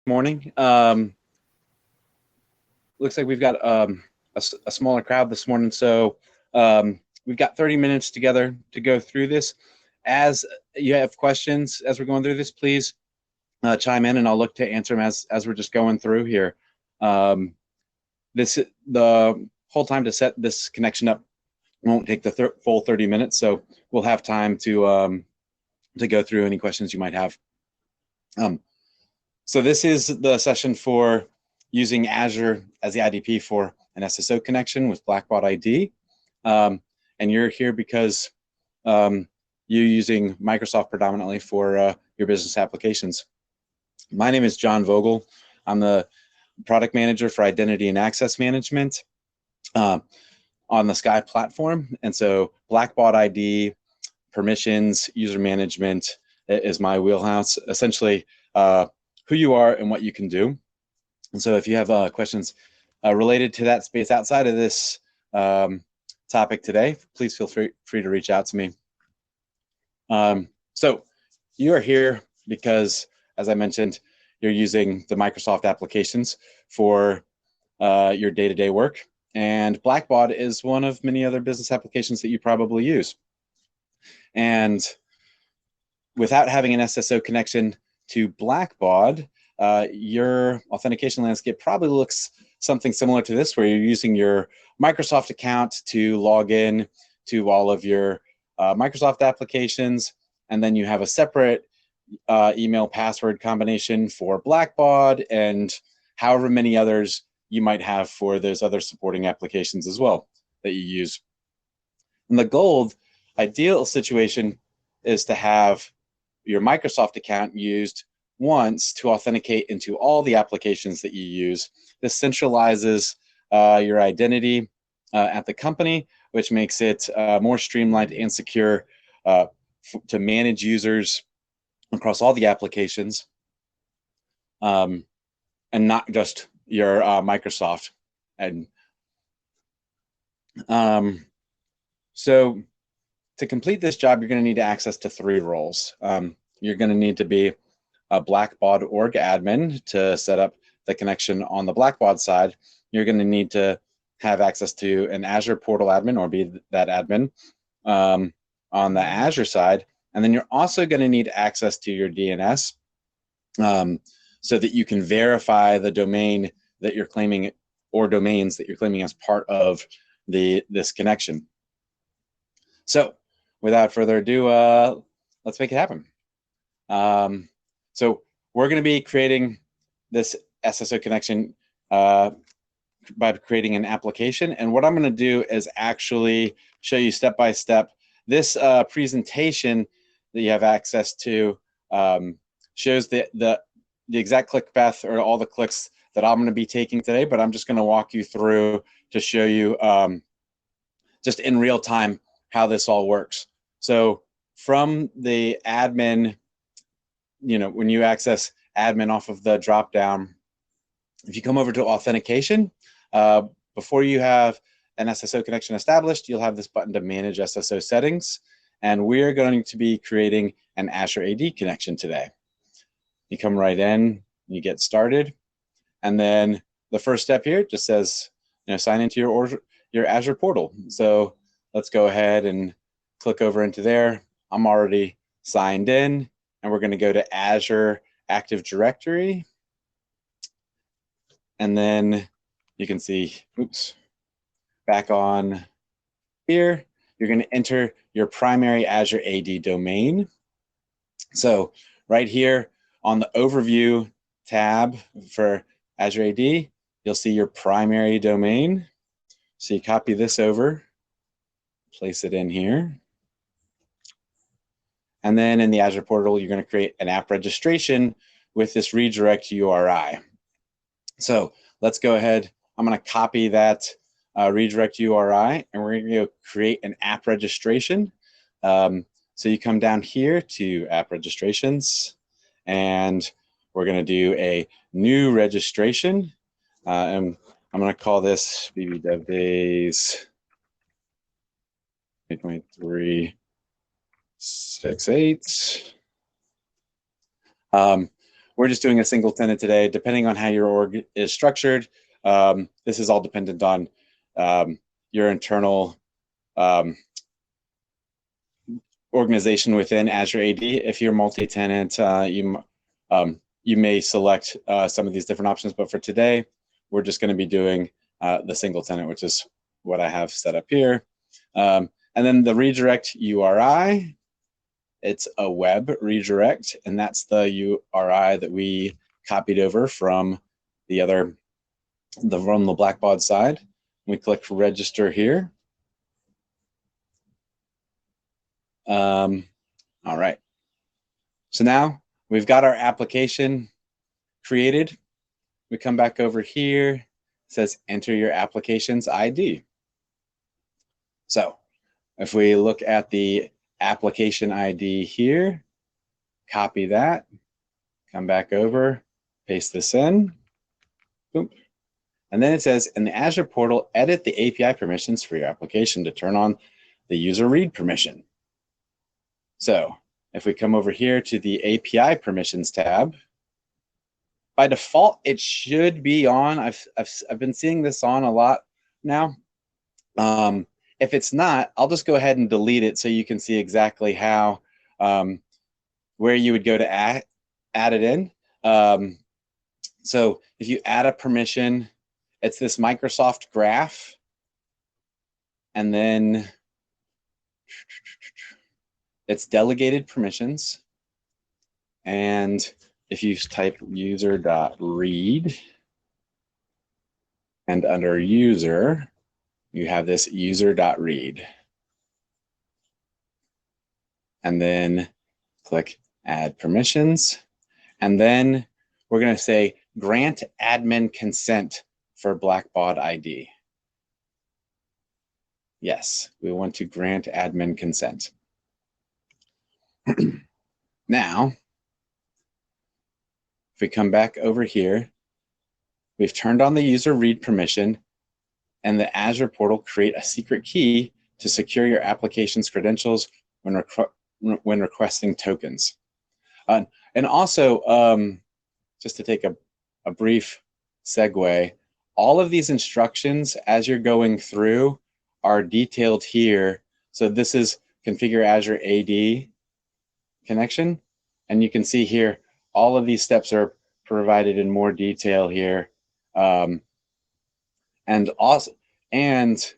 Morning. Looks like we've got a smaller crowd this morning, so we've got 30 minutes together to go through this. As you have questions as we're going through this, please chime in, and I'll look to answer them as we're just going through here. The whole time to set this connection up won't take the full 30 minutes, so we'll have time to go through any questions you might have. So this is the session for using Azure as the IDP for an SSO connection with Blackbaud ID. And you're here because you're using Microsoft predominantly for your business applications. My name is John Vogel. I'm the product manager for identity and access management on the Sky platform. And so Blackbaud ID, permissions, user management is my wheelhouse. Essentially, who you are and what you can do. And so if you have questions related to that space outside of this topic today, please feel free to reach out to me. So you are here because, as I mentioned, you're using the Microsoft applications for your day-to-day work. And Blackbaud is one of many other business applications that you probably use. And without having an SSO connection to Blackbaud, your authentication landscape probably looks something similar to this, where you're using your Microsoft account to log in to all of your Microsoft applications, and then you have a separate email password combination for Blackbaud and however many others you might have for those other supporting applications as well that you use. And the ideal situation is to have your Microsoft account used once to authenticate into all the applications that you use. This centralizes your identity at the company, which makes it more streamlined and secure to manage users across all the applications, and not just your Microsoft. And so to complete this job, you're going to need access to 3 roles. You're going to need to be a Blackbaud org admin to set up the connection on the Blackbaud side. You're going to need to have access to an Azure portal admin or be that admin on the Azure side. And then you're also going to need access to your DNS so that you can verify the domain that you're claiming or domains that you're claiming as part of this connection. So without further ado, let's make it happen. So we're going to be creating this SSO connection by creating an application. And what I'm going to do is actually show you step by step. This presentation that you have access to shows the exact click path or all the clicks that I'm going to be taking today, but I'm just going to walk you through to show you just in real time how this all works. So from the admin, when you access admin off of the drop down, if you come over to authentication, before you have an SSO connection established, you'll have this button to manage SSO settings. And we're going to be creating an Azure AD connection today. You come right in, you get started. And then the first step here just says, sign into your Azure portal. So let's go ahead and click over into there. I'm already signed in, and we're going to go to Azure Active Directory. And then you can see, back on here, you're going to enter your primary Azure AD domain. So right here on the overview tab for Azure AD, you'll see your primary domain. So you copy this over, place it in here. And then in the Azure portal, you're going to create an app registration with this redirect URI. So let's go ahead. I'm going to copy that redirect URI, and we're going to go create an app registration. So you come down here to app registrations, and we're going to do a new registration. And I'm going to call this BB Dev Days 2023-68. we're just doing a single tenant today. Depending on how your org is structured, this is all dependent on your internal organization within Azure AD. If you're multi-tenant, you may select some of these different options, but for today, we're just going to be doing the single tenant, which is what I have set up here. And then the redirect URI, it's a web redirect, and that's the URI that we copied over from the Blackbaud side. We click register here. All right. So now we've got our application created. We come back over here. It says enter your application's ID. So if we look at the application ID here, copy that, come back over, paste this in. Boom. And then it says in the Azure portal, edit the API permissions for your application to turn on the user read permission. So if we come over here to the API permissions tab, by default, it should be on. I've been seeing this on a lot now. If it's not, I'll just go ahead and delete it so you can see exactly how, where you would go to add it in. So if you add a permission, it's this Microsoft graph, and then it's delegated permissions. And if you type user.read, and under user, you have this user.read. And then click add permissions. And then we're going to say grant admin consent for Blackbaud ID. Yes, we want to grant admin consent. Now, if we come back over here, we've turned on the user read permission, and the Azure portal create a secret key to secure your application's credentials when requesting tokens. And also, just to take a brief segue, all of these instructions as you're going through are detailed here. So this is configure Azure AD connection, and you can see here all of these steps are provided in more detail here. And also, at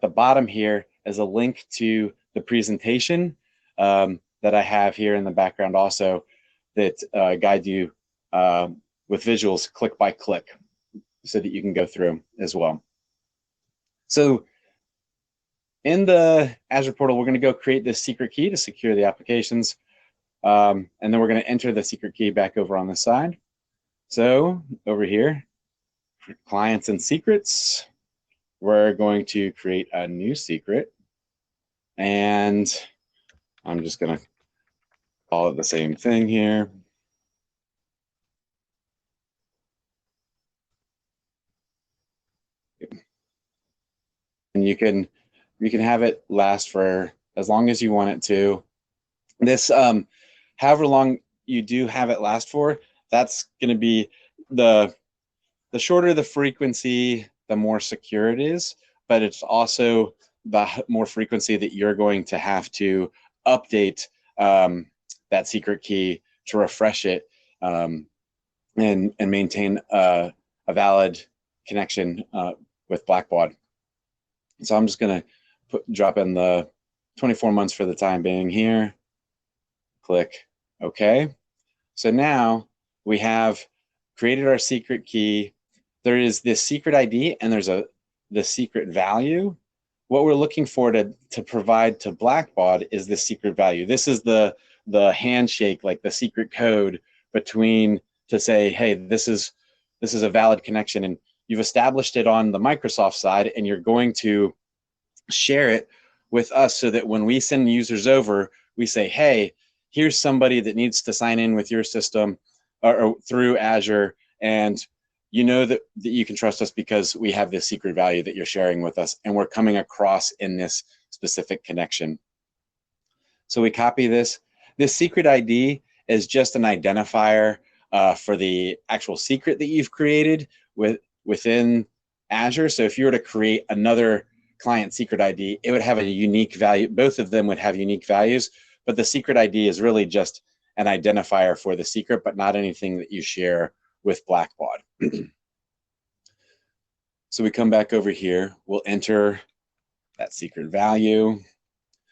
the bottom here is a link to the presentation that I have here in the background also that guide you with visuals click by click so that you can go through as well. So in the Azure portal, we're going to go create this secret key to secure the applications. And then we're going to enter the secret key back over on the side. So over here, for clients and secrets, we're going to create a new secret. And I'm just going to call it the same thing here. And you can have it last for as long as you want it to. This, however long you do have it last for, that's going to be the shorter the frequency, the more secure it is, but it's also the more frequency that you're going to have to update that secret key to refresh it and maintain a valid connection with Blackbaud. So I'm just going to drop in the 24 months for the time being here. Click OK. So now we have created our secret key. There is this secret ID and there's the secret value. What we're looking for to provide to Blackbaud is the secret value. This is the handshake, like the secret code between to say, hey, this is a valid connection, and you've established it on the Microsoft side, and you're going to share it with us so that when we send users over, we say, hey, here's somebody that needs to sign in with your system or through Azure, and you know that you can trust us because we have this secret value that you're sharing with us, and we're coming across in this specific connection. So we copy this. This secret ID is just an identifier for the actual secret that you've created within Azure. So if you were to create another client secret ID, it would have a unique value. Both of them would have unique values, but the secret ID is really just an identifier for the secret, but not anything that you share with Blackbaud. So we come back over here, we'll enter that secret value.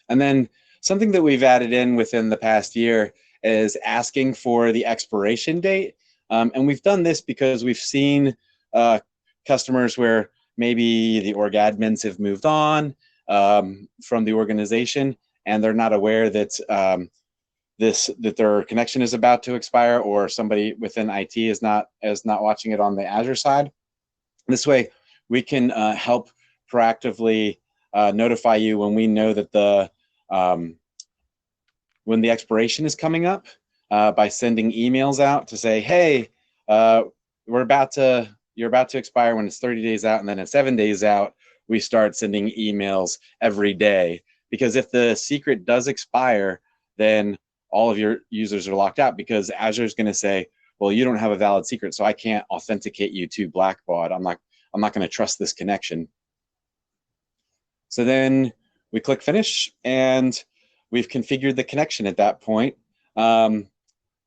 And then something that we've added in within the past year is asking for the expiration date. And we've done this because we've seen customers where maybe the org admins have moved on from the organization and they're not aware that that their connection is about to expire, or somebody within IT is not watching it on the Azure side. This way, we can help proactively notify you when we know that when the expiration is coming up by sending emails out to say, hey, you're about to expire when it's 30 days out, and then at 7 days out, we start sending emails every day. Because if the secret does expire, then all of your users are locked out, because Azure is going to say, well, you don't have a valid secret, so I can't authenticate you to Blackbaud. I'm not going to trust this connection. So then we click finish, and we've configured the connection at that point. I'm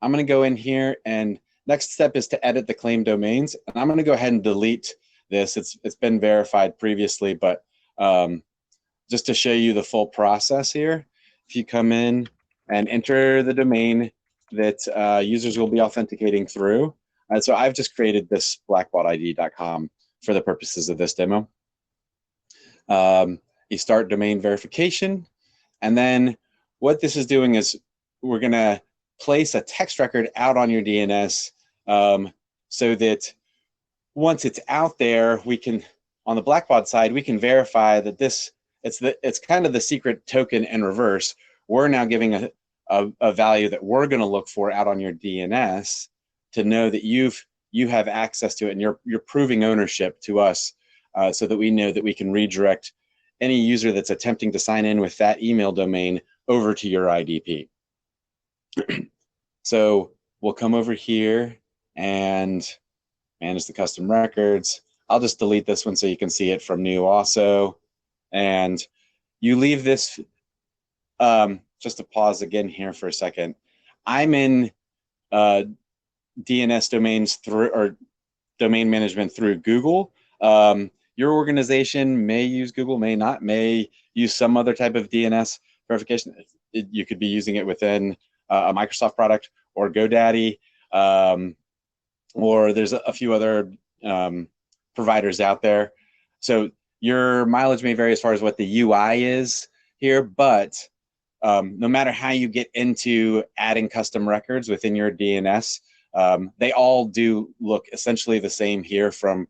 going to go in here, and next step is to edit the claim domains. And I'm going to go ahead and delete this. It's been verified previously, but just to show you the full process here, if you come in and enter the domain that users will be authenticating through. So I've just created this blackbaudid.com for the purposes of this demo. You start domain verification, and then what this is doing is we're going to place a text record out on your DNS so that once it's out there, we can, on the Blackbaud side, we can verify that it's kind of the secret token in reverse. We're now giving a value that we're going to look for out on your DNS to know that you have access to it, and you're proving ownership to us, so that we know that we can redirect any user that's attempting to sign in with that email domain over to your IDP. So we'll come over here and manage the custom records. I'll just delete this one so you can see it from new also. And you leave this, just to pause again here for a second. I'm in DNS domains through, or domain management through Google. Your organization may use Google, may not, may use some other type of DNS verification. You could be using it within a Microsoft product or GoDaddy, or there's a few other providers out there. So your mileage may vary as far as what the UI is here, but no matter how you get into adding custom records within your DNS, they all do look essentially the same here, from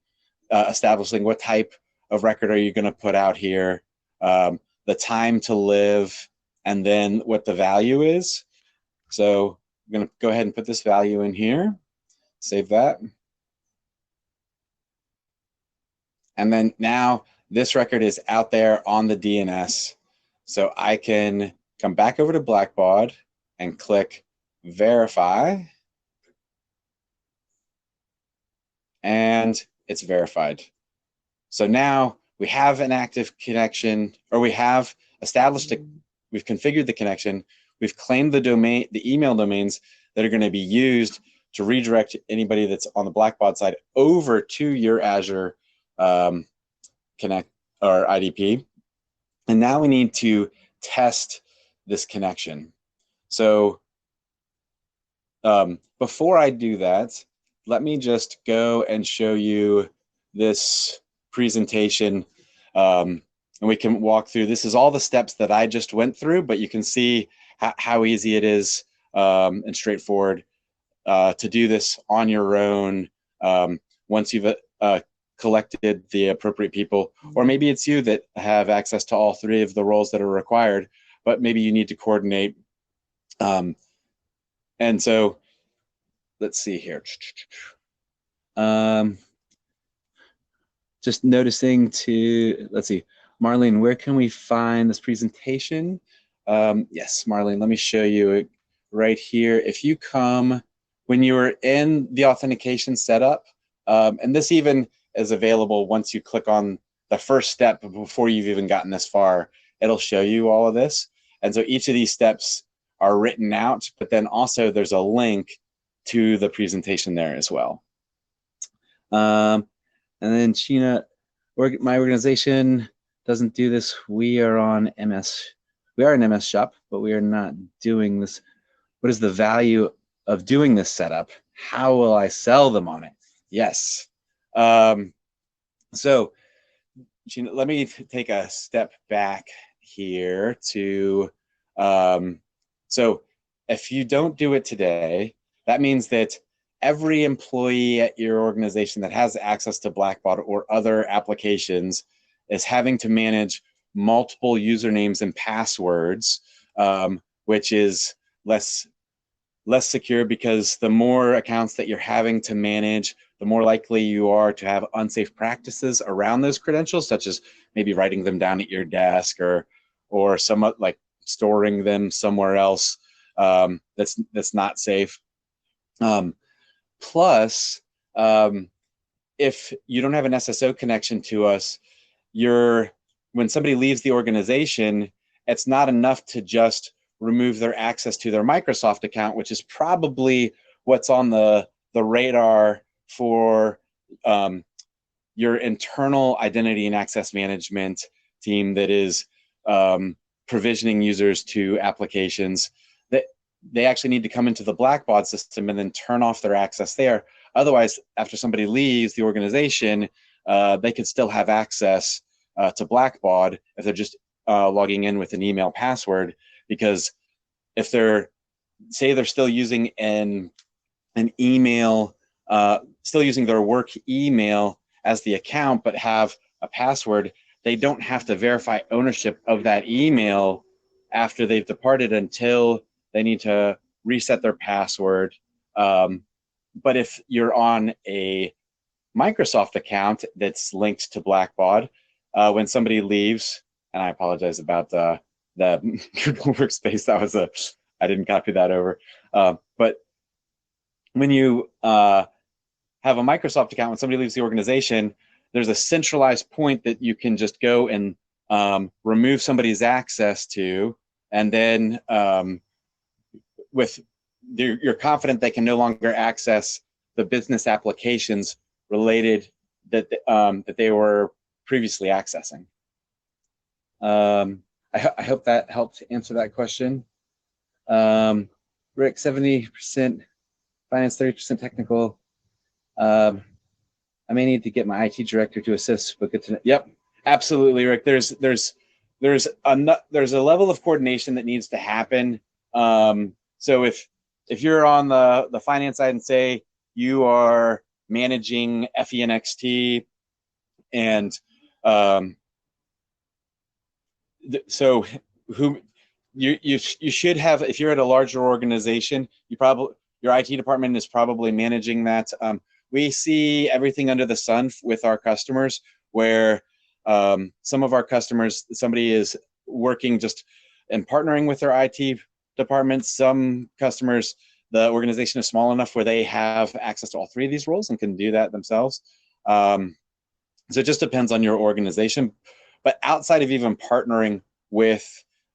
establishing what type of record are you going to put out here, the time to live, and then what the value is. So I'm going to go ahead and put this value in here, save that. And then now this record is out there on the DNS. So I can come back over to Blackbaud and click verify. And it's verified. So now we have an active connection, or we have established we've configured the connection, we've claimed the domain, the email domains that are going to be used to redirect anybody that's on the Blackbaud side over to your Azure Connect or IDP. And now we need to test this connection. So before I do that, let me just go and show you this presentation, and we can walk through. This is all the steps that I just went through, but you can see how easy it is and straightforward to do this on your own once you've collected the appropriate people, or maybe it's you that have access to all three of the roles that are required, but maybe you need to coordinate. And so let's see here. Just noticing let's see, Marlene, where can we find this presentation? Yes, Marlene, let me show you right here, if you come, when you were in the authentication setup, and this even is available once you click on the first step before you've even gotten this far, it'll show you all of this. And so each of these steps are written out, but then also there's a link to the presentation there as well. And then Sheena, my organization doesn't do this. We are on MS. We are an MS shop, but we are not doing this. What is the value of doing this setup? How will I sell them on it? Yes. So Sheena, let me take a step back here to, so if you don't do it today, that means that every employee at your organization that has access to Blackbaud or other applications is having to manage multiple usernames and passwords, which is less secure, because the more accounts that you're having to manage, the more likely you are to have unsafe practices around those credentials, such as maybe writing them down at your desk or somewhat like storing them somewhere else that's not safe. Plus, if you don't have an SSO connection to us, when somebody leaves the organization, it's not enough to just remove their access to their Microsoft account, which is probably what's on the radar for your internal identity and access management team that is provisioning users to applications. That they actually need to come into the Blackbaud system and then turn off their access there. Otherwise, after somebody leaves the organization, they could still have access to Blackbaud if they're just logging in with an email password, because if they're still using an email, still using their work email as the account, but have a password, they don't have to verify ownership of that email after they've departed until they need to reset their password. But if you're on a Microsoft account that's linked to Blackbaud, when somebody leaves, and I apologize about the Google Workspace, I didn't copy that over. But when you have a Microsoft account, when somebody leaves the organization, there's a centralized point that you can just go and remove somebody's access to, and then you're confident they can no longer access the business applications related that they were previously accessing. I hope that helped answer that question. Rick, 70% finance, 30% technical. I may need to get my IT director to assist, but good to know. Yep, absolutely, Rick. There's a level of coordination that needs to happen. So if you're on the finance side and say you are managing FENXT, and so you should have, if you're at a larger organization, your IT department is probably managing that. We see everything under the sun with our customers, where some of our customers, somebody is working just and partnering with their IT department. Some customers, the organization is small enough where they have access to all three of these roles and can do that themselves. So it just depends on your organization. But outside of even partnering with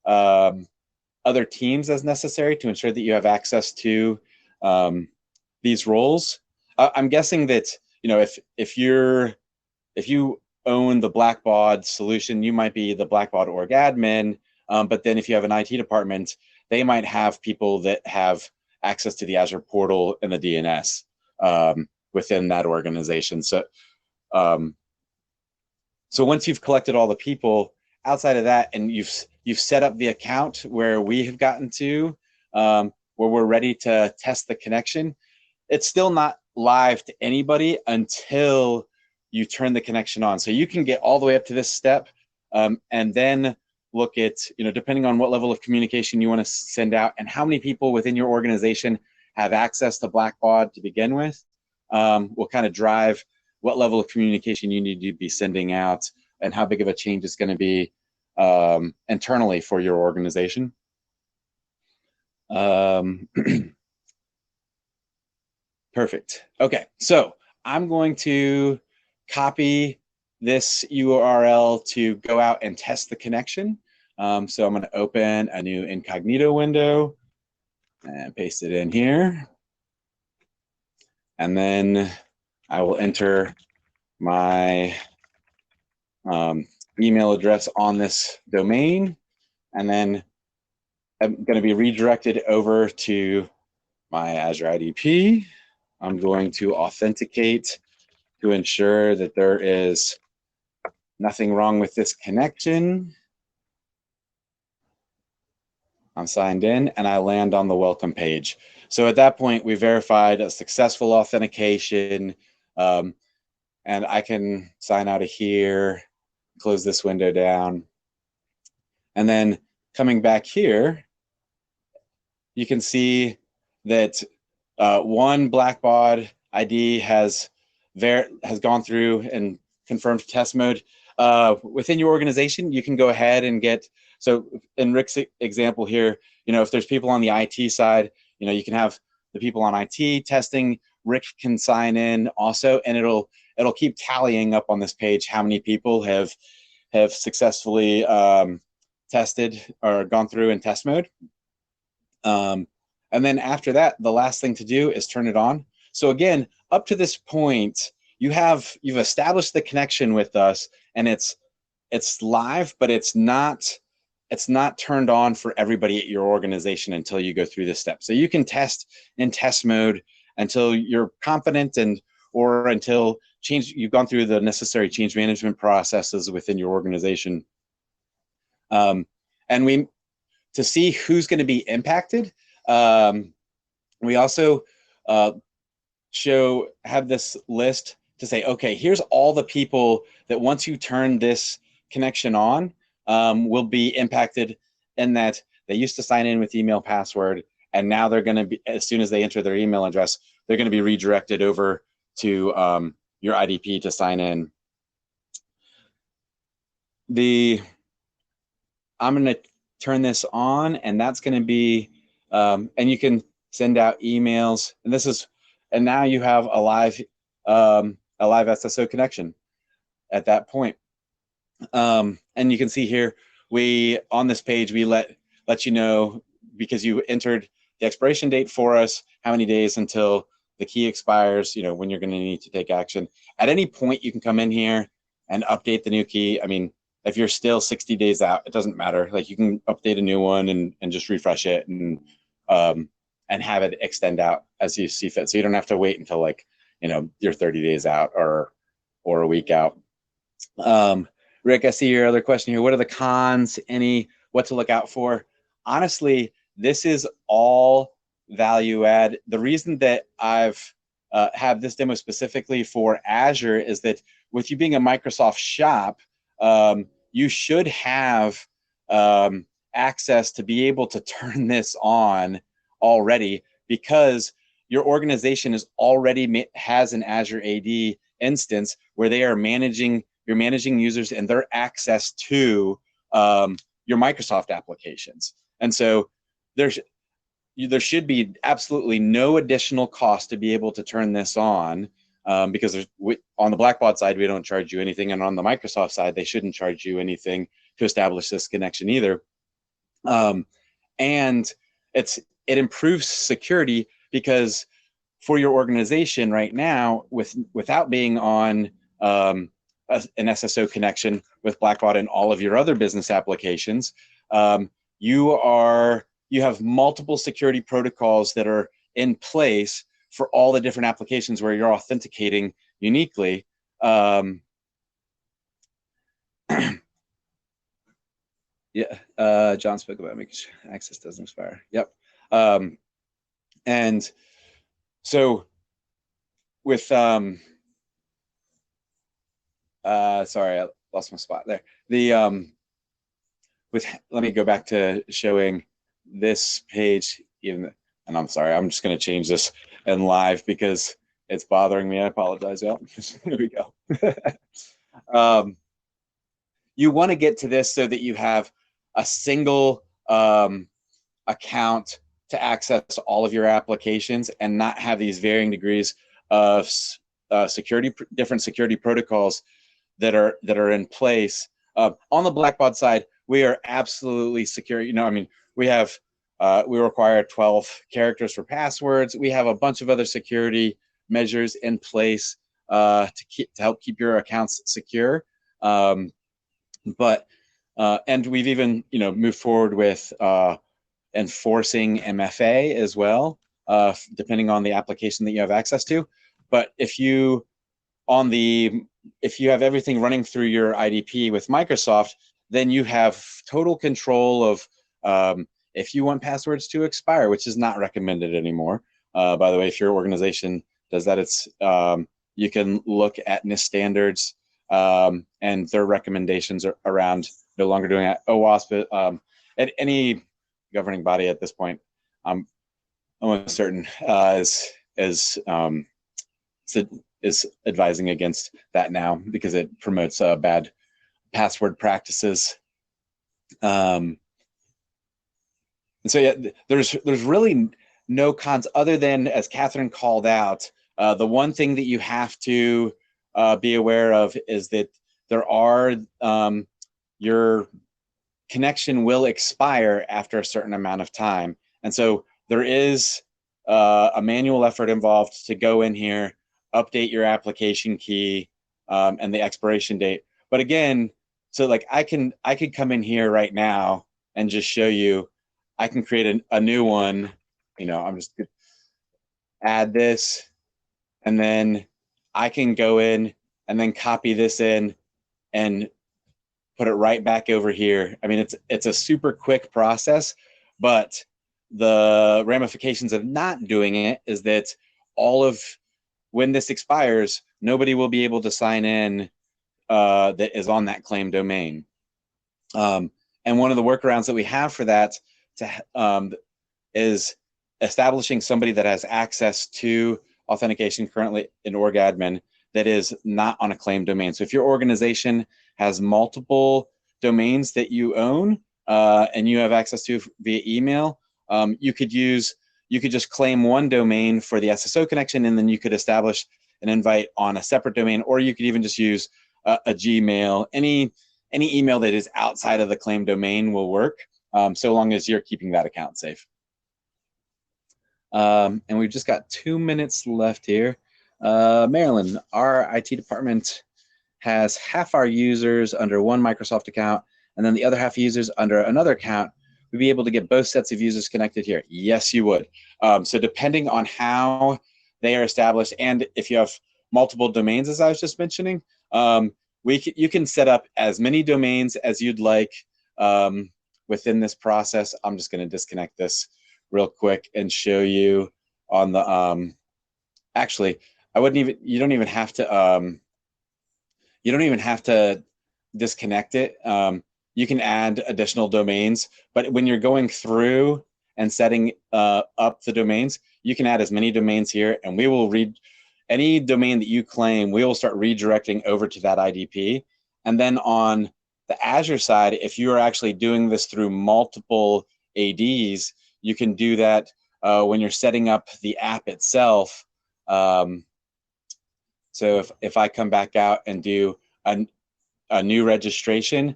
other teams as necessary to ensure that you have access to these roles, I'm guessing that, you know, if you own the Blackbaud solution, you might be the Blackbaud org admin, but then if you have an IT department, they might have people that have access to the Azure portal and the DNS within that organization. So so once you've collected all the people outside of that, and you've set up the account where we have gotten to, where we're ready to test the connection, it's still not live to anybody until you turn the connection on. So you can get all the way up to this step, and then look at, you know, depending on what level of communication you want to send out and how many people within your organization have access to Blackbaud to begin with, will kind of drive what level of communication you need to be sending out and how big of a change it's going to be internally for your organization. Perfect. Okay, so I'm going to copy this URL to go out and test the connection. So I'm going to open a new incognito window and paste it in here. And then I will enter my email address on this domain. And then I'm going to be redirected over to my Azure IDP. I'm going to authenticate to ensure that there is nothing wrong with this connection. I'm signed in and I land on the welcome page. So at that point, we verified a successful authentication, and I can sign out of here, close this window down. And then coming back here, you can see that one Blackbaud ID has gone through and confirmed test mode. Within your organization, you can go ahead and get, so in Rick's example here, if there's people on the IT side, you can have the people on IT testing. Rick can sign in also, and it'll keep tallying up on this page how many people have successfully tested or gone through in test mode. And then after that, the last thing to do is turn it on. So again, up to this point, you've established the connection with us, and it's live, but it's not turned on for everybody at your organization until you go through this step. So you can test in test mode until you're confident or until you've gone through the necessary change management processes within your organization. And to see who's going to be impacted, we also have this list to say, okay, here's all the people that once you turn this connection on, will be impacted in that they used to sign in with email password, and now they're going to be, as soon as they enter their email address, they're going to be redirected over to your IDP to sign in. I'm going to turn this on, and that's going to be, and you can send out emails, and now you have a live SSO connection at that point. And you can see here, on this page, we let you know, because you entered the expiration date for us, how many days until the key expires, when you're going to need to take action. At any point, you can come in here and update the new key. I mean, if you're still 60 days out, it doesn't matter. Like, you can update a new one and just refresh it and have it extend out as you see fit. So you don't have to wait until you're 30 days out or a week out. Rick, I see your other question here. What are the cons? What to look out for? Honestly, this is all value add. The reason that I've have this demo specifically for Azure is that with you being a Microsoft shop, you should have access to be able to turn this on already, because your organization has an Azure AD instance where you're managing users and their access to your Microsoft applications. And so there should be absolutely no additional cost to be able to turn this on, because on the Blackbaud side, we don't charge you anything, and on the Microsoft side, they shouldn't charge you anything to establish this connection either. And it improves security, because for your organization right now, without being on an SSO connection with Blackbaud and all of your other business applications, you have multiple security protocols that are in place for all the different applications where you're authenticating uniquely. Yeah, John spoke about making sure access doesn't expire. Yep. And so with, sorry, I lost my spot there. Let me go back to showing this page, and I'm sorry, I'm just going to change this in live because it's bothering me. I apologize, y'all. Here we go. You want to get to this so that you have a single account to access all of your applications and not have these varying degrees of different security protocols that are in place. On the Blackbaud side, we are absolutely secure. I mean, we require 12 characters for passwords. We have a bunch of other security measures in place to help keep your accounts secure. And we've even moved forward with enforcing MFA as well, depending on the application that you have access to. But if you have everything running through your IDP with Microsoft, then you have total control of if you want passwords to expire, which is not recommended anymore. By the way, if your organization does that, it's you can look at NIST standards and their recommendations are around no longer doing that. OWASP, at any governing body at this point, I'm almost certain is advising against that now because it promotes bad password practices. And so yeah, there's really no cons other than, as Catherine called out, the one thing that you have to be aware of is that there are your connection will expire after a certain amount of time. And so there is a manual effort involved to go in here, update your application key and the expiration date. But again, so like I could come in here right now and just show you, I can create a new one. I'm just gonna add this, and then I can go in and then copy this in and put it right back over here. I mean, it's a super quick process, but the ramifications of not doing it is that when this expires, nobody will be able to sign in that is on that claim domain. And one of the workarounds that we have for that is establishing somebody that has access to authentication currently in org admin that is not on a claim domain. So if your organization has multiple domains that you own and you have access to via email, you could just claim one domain for the SSO connection, and then you could establish an invite on a separate domain, or you could even just use a Gmail. Any email that is outside of the claim domain will work, so long as you're keeping that account safe. And we've just got 2 minutes left here. Marilyn, our IT department has half our users under one Microsoft account, and then the other half users under another account. We'd be able to get both sets of users connected here. Yes, you would. So depending on how they are established, and if you have multiple domains, as I was just mentioning, you can set up as many domains as you'd like within this process. I'm just going to disconnect this real quick and show you on the actually, you don't even have to disconnect it. You can add additional domains, but when you're going through and setting up the domains, you can add as many domains here, and we will read any domain that you claim, we will start redirecting over to that IDP. And then on the Azure side, if you are actually doing this through multiple ADs, you can do that when you're setting up the app itself. So if I come back out and do a new registration,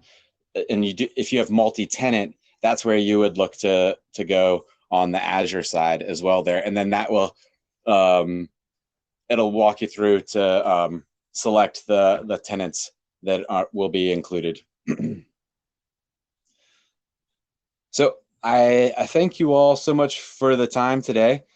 and if you have multi-tenant, that's where you would look to go on the Azure side as well there, and then that will it'll walk you through to select the tenants that will be included. So I thank you all so much for the time today.